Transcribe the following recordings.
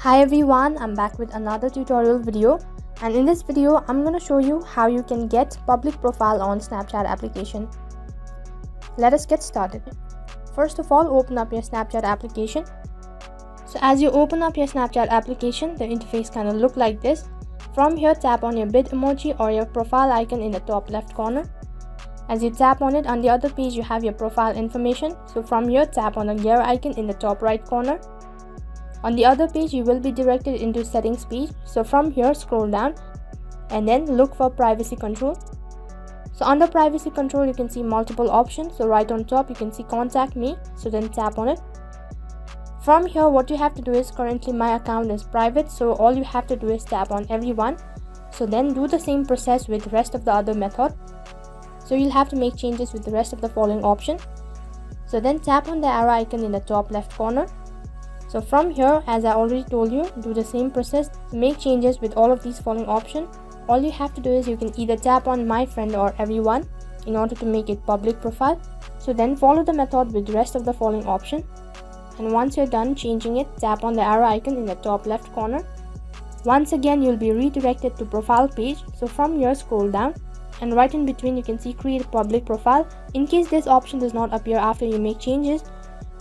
Hi everyone, I'm back with another tutorial video, and in this video I'm going to show you how you can get public profile on Snapchat application. Let us get started. First of all, open up your Snapchat application. So as you open up your Snapchat application, the interface kind of look like this. From here, tap on your bit emoji or your profile icon in the top left corner. As you tap on it, on the other page you have your profile information. So from here, tap on the gear icon in the top right corner. On the other page, you will be directed into settings page. So from here, scroll down and then look for privacy control. So under privacy control, you can see multiple options. So right on top, you can see contact me. So then tap on it. From here, what you have to do is, currently my account is private. So all you have to do is tap on everyone. So then do the same process with the rest of the other method. So you'll have to make changes with the rest of the following option. So then tap on the arrow icon in the top left corner. So from here, as I already told you, do the same process to make changes with all of these following options. All you have to do is you can either tap on my friend or everyone in order to make it public profile. So then follow the method with the rest of the following option. And once you're done changing it, tap on the arrow icon in the top left corner. Once again, you'll be redirected to profile page. So from here, scroll down and right in between you can see create public profile. In case this option does not appear after you make changes,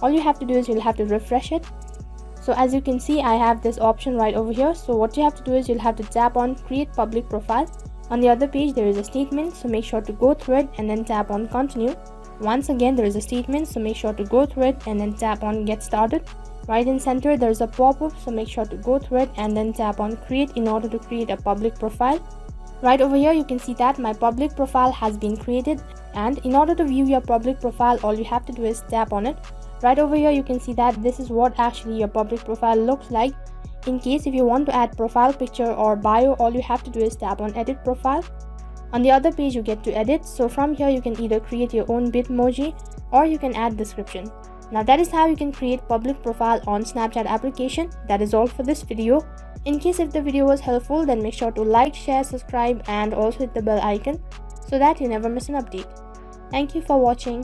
all you have to do is you'll have to refresh it. So as you can see, I have this option right over here. So what you have to do is you'll have to tap on create public profile. On the other page there is a statement, so make sure to go through it and then tap on continue. Once again there is a statement, so make sure to go through it and then tap on get started. Right in center there is a pop-up, so make sure to go through it and then tap on create in order to create a public profile. Right over here you can see that my public profile has been created, and in order to view your public profile, all you have to do is tap on it. Right over here you can see that this is what actually your public profile looks like. In case if you want to add profile picture or bio, all you have to do is tap on edit profile. On the other page you get to edit, so from here you can either create your own bitmoji or you can add description. Now that is how you can create public profile on Snapchat application. That is all for this video. In case if the video was helpful, then make sure to like, share, subscribe and also hit the bell icon so that you never miss an update. Thank you for watching.